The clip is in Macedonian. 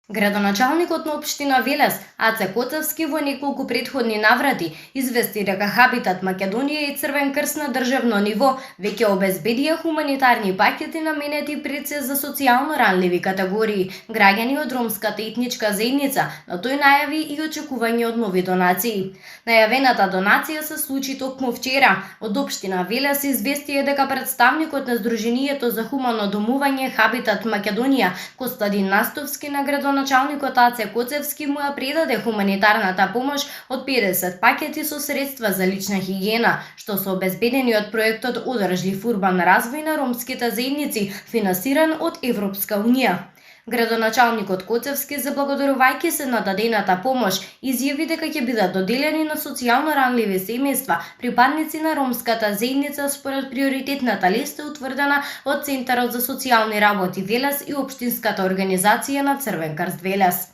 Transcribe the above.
Градоначалникот на општина Велес, Аце Коцевски, во неколку претходни наврати извести дека Хабитат Македонија и Црвен крст на државно ниво веќе обезбедија хуманитарни пакети наменети пред се за социјално ранливи категории граѓани од ромската етничка заедница, но тој најави и очекување од нови донации. Најавената донација се случи токму вчера. Од општина Велес известија дека представникот на Сдруженијето за хумано домување Хабитат Македонија Костадин Настовски на градоначалникот Аце Коцевски му ја предаде хуманитарната помош од 50 пакети со средства за лична хигиена, што се обезбедени од проектот Одржлив урбан развој на ромските заедници, финансиран од Европска унија. Градоначалникот Коцевски, заблагодарувајќи се на дадената помош, изјави дека ќе бидат доделени на социјално ранливи семејства, припадници на ромската заедница според приоритетната листа утврдена од Центарот за социјални работи Велес и Општинската организација на Црвен крст Велес.